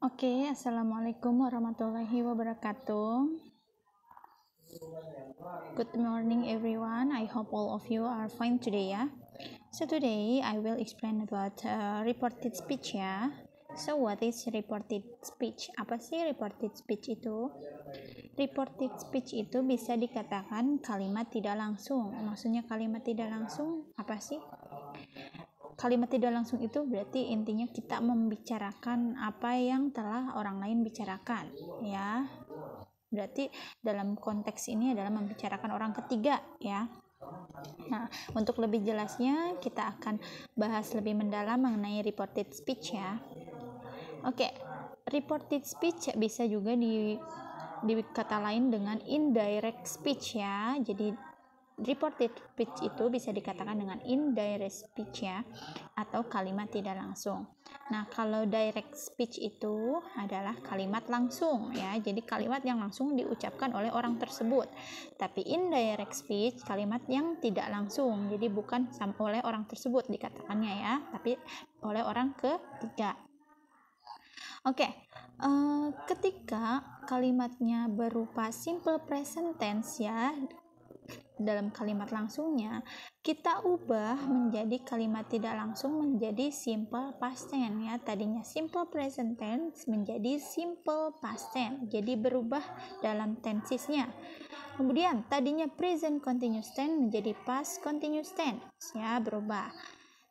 Oke, Assalamualaikum warahmatullahi wabarakatuh. Good morning everyone. I hope all of you are fine today ya. So today I will explain about reported speech ya. So what is reported speech? Apa sih reported speech itu? Reported speech itu bisa dikatakan kalimat tidak langsung. Maksudnya kalimat tidak langsung apa sih? Kalimat tidak langsung itu berarti intinya kita membicarakan apa yang telah orang lain bicarakan ya. Berarti dalam konteks ini adalah membicarakan orang ketiga ya. Nah, untuk lebih jelasnya kita akan bahas lebih mendalam mengenai reported speech ya. Oke, reported speech bisa juga dikata lain dengan indirect speech ya. Jadi reported speech itu bisa dikatakan dengan indirect speech ya, atau kalimat tidak langsung. Nah, kalau direct speech itu adalah kalimat langsung ya, jadi kalimat yang langsung diucapkan oleh orang tersebut. Tapi indirect speech kalimat yang tidak langsung, jadi bukan oleh orang tersebut dikatakannya ya, tapi oleh orang ketiga. Oke, ketika kalimatnya berupa simple present tense ya, dalam kalimat langsungnya kita ubah menjadi kalimat tidak langsung menjadi simple past tense ya. Tadinya simple present tense menjadi simple past tense, jadi berubah dalam tensesnya. Kemudian tadinya present continuous tense menjadi past continuous tense ya, berubah.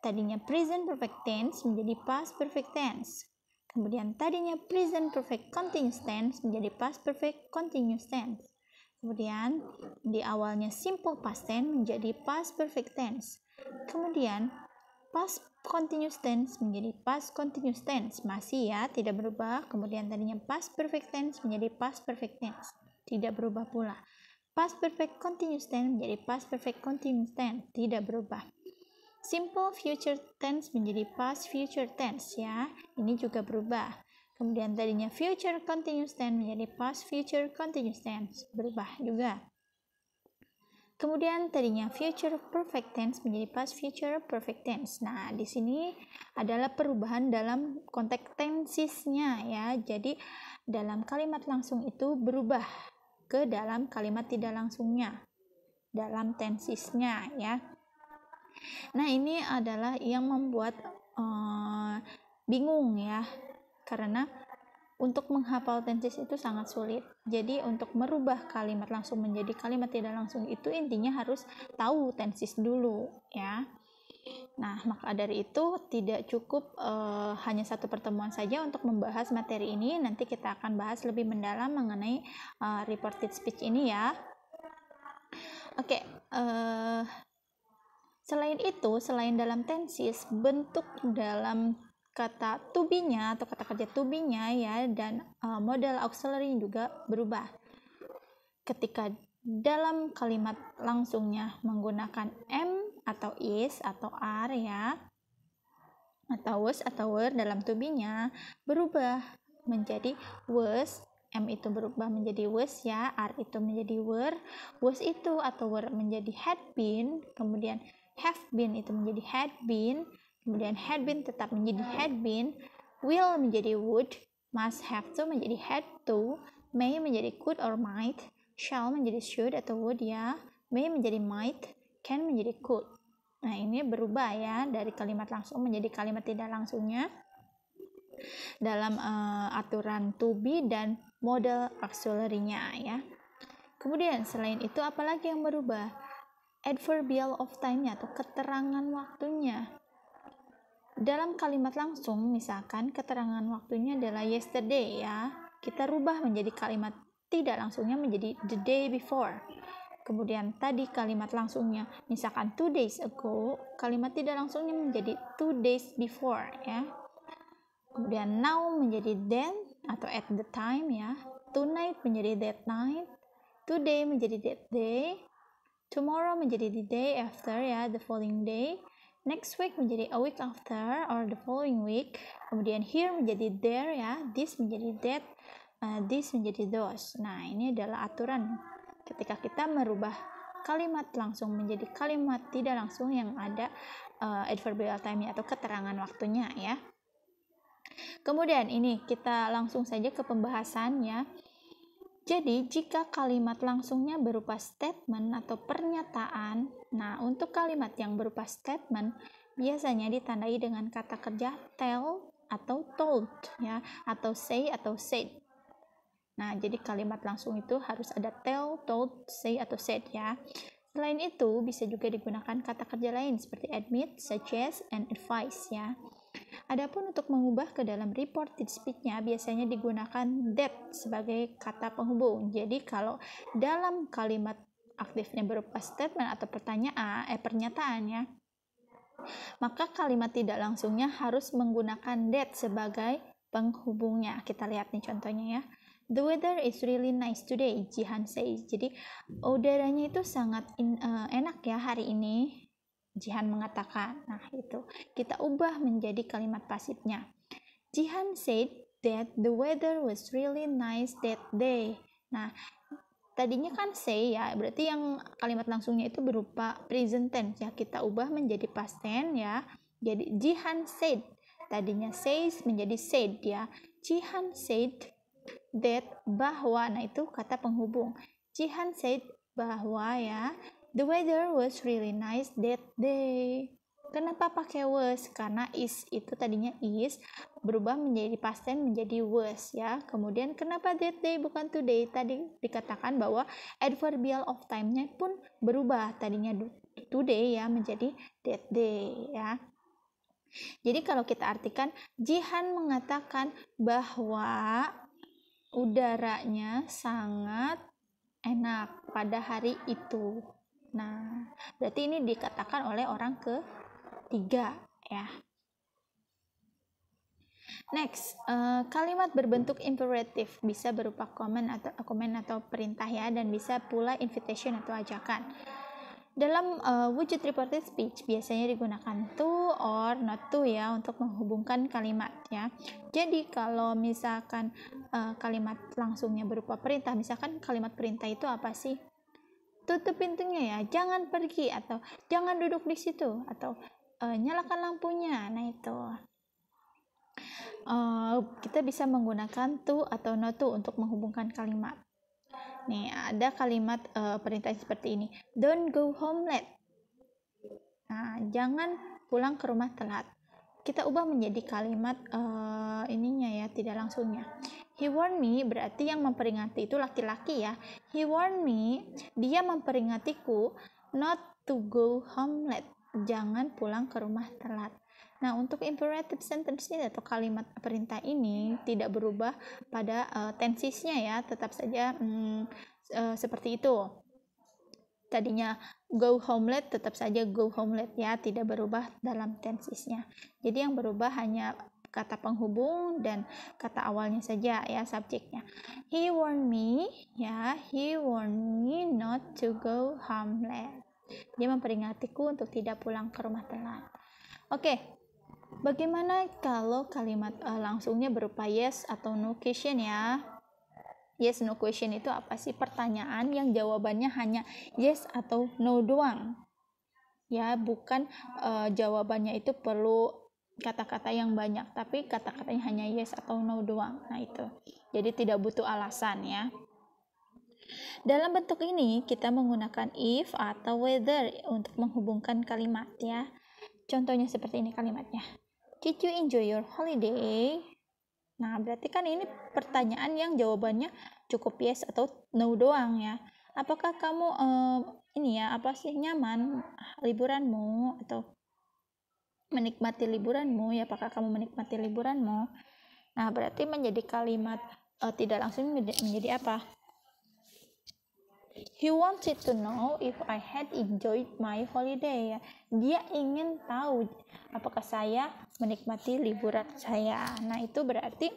Tadinya present perfect tense menjadi past perfect tense. Kemudian tadinya present perfect continuous tense menjadi past perfect continuous tense. Kemudian di awalnya simple past tense menjadi past perfect tense. Kemudian past continuous tense menjadi past continuous tense, masih ya, tidak berubah. Kemudian tadinya past perfect tense menjadi past perfect tense, tidak berubah pula. Past perfect continuous tense menjadi past perfect continuous tense, tidak berubah. Simple future tense menjadi past future tense ya, ini juga berubah. Kemudian tadinya future continuous tense menjadi past future continuous tense, berubah juga. Kemudian tadinya future perfect tense menjadi past future perfect tense. Nah, di sini adalah perubahan dalam konteks tensesnya ya. Jadi dalam kalimat langsung itu berubah ke dalam kalimat tidak langsungnya, dalam tensesnya ya. Nah, ini adalah yang membuat bingung ya, karena untuk menghafal tenses itu sangat sulit. Jadi untuk merubah kalimat langsung menjadi kalimat tidak langsung itu intinya harus tahu tenses dulu ya. Nah, maka dari itu tidak cukup hanya satu pertemuan saja untuk membahas materi ini. Nanti kita akan bahas lebih mendalam mengenai reported speech ini ya. Oke, selain dalam tenses, bentuk dalam kata to be-nya atau kata kerja to be-nya ya, dan modal auxiliary juga berubah. Ketika dalam kalimat langsungnya menggunakan am atau is atau are ya, atau was atau were, dalam to be-nya berubah menjadi was. M itu berubah menjadi was ya, are itu menjadi were, was itu atau were menjadi had been, kemudian have been itu menjadi had been, kemudian had been tetap menjadi had been, will menjadi would, must have to menjadi had to, may menjadi could or might, shall menjadi should atau would ya, may menjadi might, can menjadi could. Nah, ini berubah ya dari kalimat langsung menjadi kalimat tidak langsungnya dalam aturan to be dan modal auxiliary-nya ya. Kemudian selain itu apalagi yang berubah? Adverbial of time-nya atau keterangan waktunya. Dalam kalimat langsung misalkan keterangan waktunya adalah yesterday ya, kita rubah menjadi kalimat tidak langsungnya menjadi the day before. Kemudian tadi kalimat langsungnya misalkan 2 days ago, kalimat tidak langsungnya menjadi 2 days before ya. Kemudian now menjadi then atau at the time ya, tonight menjadi that night, today menjadi that day, tomorrow menjadi the day after ya, the following day, next week menjadi a week after or the following week, kemudian here menjadi there ya, this menjadi that, this menjadi those. Nah, ini adalah aturan ketika kita merubah kalimat langsung menjadi kalimat tidak langsung yang ada adverbial time-nya atau keterangan waktunya ya. Kemudian ini kita langsung saja ke pembahasannya. Jadi, jika kalimat langsungnya berupa statement atau pernyataan, nah untuk kalimat yang berupa statement biasanya ditandai dengan kata kerja tell atau told ya, atau say atau said. Nah, jadi kalimat langsung itu harus ada tell, told, say atau said ya. Selain itu, bisa juga digunakan kata kerja lain seperti admit, suggest, and advise ya. Adapun untuk mengubah ke dalam reported speech-nya biasanya digunakan that sebagai kata penghubung. Jadi kalau dalam kalimat aktifnya berupa statement atau pernyataan ya, maka kalimat tidak langsungnya harus menggunakan that sebagai penghubungnya. Kita lihat nih contohnya ya. The weather is really nice today, Jihan says. Jadi udaranya itu sangat enak ya hari ini, Jihan mengatakan. Nah itu kita ubah menjadi kalimat pasifnya. Jihan said that the weather was really nice that day. Nah tadinya kan say ya, berarti yang kalimat langsungnya itu berupa present tense ya, kita ubah menjadi past tense ya. Jadi Jihan said, tadinya says menjadi said ya. Jihan said that, bahwa, nah itu kata penghubung. Jihan said bahwa ya, the weather was really nice that day. Kenapa pakai was? Karena is itu tadinya is berubah menjadi past tense menjadi was ya. Kemudian kenapa that day bukan today? Tadi dikatakan bahwa adverbial of time-nya pun berubah, tadinya today ya menjadi that day ya. Jadi kalau kita artikan, Jihan mengatakan bahwa udaranya sangat enak pada hari itu. Nah, berarti ini dikatakan oleh orang ketiga ya. Next, kalimat berbentuk imperatif bisa berupa command atau perintah ya, dan bisa pula invitation atau ajakan. Dalam wujud reported speech biasanya digunakan to or not to ya untuk menghubungkan kalimat ya. Jadi kalau misalkan kalimat langsungnya berupa perintah, misalkan kalimat perintah itu apa sih? Tutup pintunya ya, jangan pergi, atau jangan duduk di situ, atau nyalakan lampunya. Nah itu kita bisa menggunakan to atau not to untuk menghubungkan kalimat. Nih, ada kalimat perintah seperti ini. Don't go home late. Nah, jangan pulang ke rumah telat. Kita ubah menjadi kalimat ininya ya, tidak langsungnya. He warned me, berarti yang memperingati itu laki-laki ya. He warned me, dia memperingatiku not to go home late. Jangan pulang ke rumah telat. Nah, untuk imperative sentence ini atau kalimat perintah ini tidak berubah pada tensesnya ya, tetap saja seperti itu. Tadinya go home late, tetap saja go home late ya, tidak berubah dalam tensesnya. Jadi yang berubah hanya kata penghubung dan kata awalnya saja ya, subjeknya. He warned me ya, he warned me not to go home late. Dia memperingatiku untuk tidak pulang ke rumah telat. Oke. Bagaimana kalau kalimat langsungnya berupa yes atau no question ya? Yes, no question itu apa sih? Pertanyaan yang jawabannya hanya yes atau no doang. Ya, bukan jawabannya itu perlu kata-kata yang banyak, tapi kata-katanya hanya yes atau no doang. Nah, itu. Jadi tidak butuh alasan ya. Dalam bentuk ini kita menggunakan if atau whether untuk menghubungkan kalimat ya. Contohnya seperti ini kalimatnya. Did you enjoy your holiday? Nah, berarti kan ini pertanyaan yang jawabannya cukup yes atau no doang ya. Apakah kamu nyaman liburanmu, atau menikmati liburanmu ya, apakah kamu menikmati liburanmu? Nah, berarti menjadi kalimat tidak langsung menjadi apa? He wanted to know if I had enjoyed my holiday. Dia ingin tahu apakah saya menikmati liburan saya. Nah, itu berarti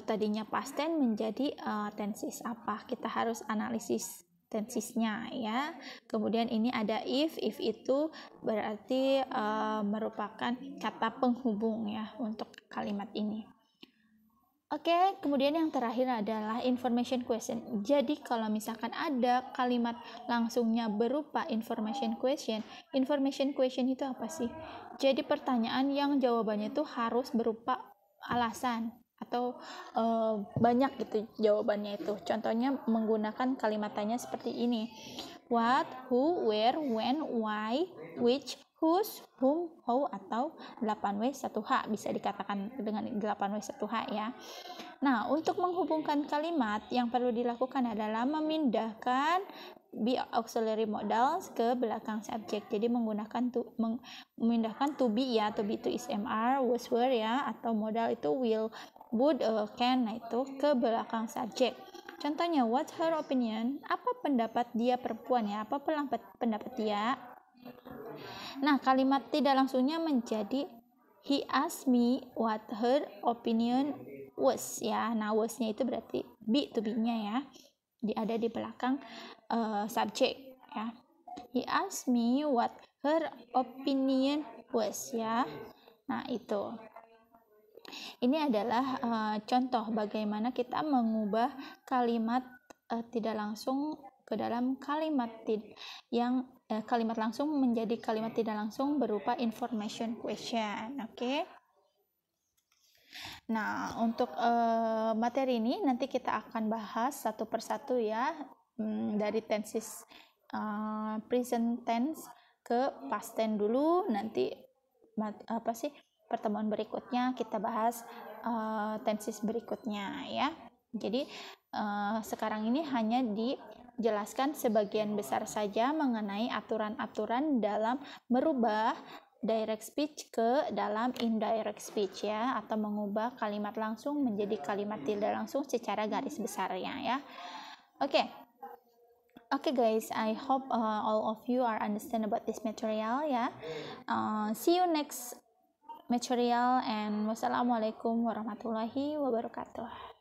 tadinya past tense menjadi tenses apa? Kita harus analisis tensesnya ya. Kemudian ini ada if itu berarti merupakan kata penghubung ya untuk kalimat ini. Oke, kemudian yang terakhir adalah information question. Jadi kalau misalkan ada kalimat langsungnya berupa information question itu apa sih? Jadi pertanyaan yang jawabannya itu harus berupa alasan atau banyak gitu jawabannya itu. Contohnya menggunakan kalimat tanya seperti ini. What, who, where, when, why, which, whose, whom, how, atau 8W 1H, bisa dikatakan dengan 8W 1H ya. Nah, untuk menghubungkan kalimat yang perlu dilakukan adalah memindahkan be auxiliary modals ke belakang subjek. Jadi menggunakan memindahkan to be ya, to be itu is MR, was were ya, atau modal itu will, would, can, nah itu ke belakang subjek. Contohnya, what's her opinion? Apa pendapat dia perempuan ya? Apa pendapat dia? Nah, kalimat tidak langsungnya menjadi he asked me what her opinion was ya. Nah, was-nya itu berarti be to be-nya ya. Ada di belakang subjek ya. He asked me what her opinion was ya. Nah, itu. Ini adalah contoh bagaimana kita mengubah kalimat tidak langsung ke dalam kalimat yang kalimat langsung menjadi kalimat tidak langsung berupa information question. Oke. Nah, untuk materi ini nanti kita akan bahas satu persatu ya, dari tenses present tense ke past tense dulu. Nanti pertemuan berikutnya kita bahas tenses berikutnya ya. Jadi sekarang ini hanya dijelaskan sebagian besar saja mengenai aturan-aturan dalam merubah direct speech ke dalam indirect speech ya, atau mengubah kalimat langsung menjadi kalimat tidak langsung secara garis besarnya ya. Okay guys, I hope all of you are understand about this material ya. See you next material and wassalamualaikum warahmatullahi wabarakatuh.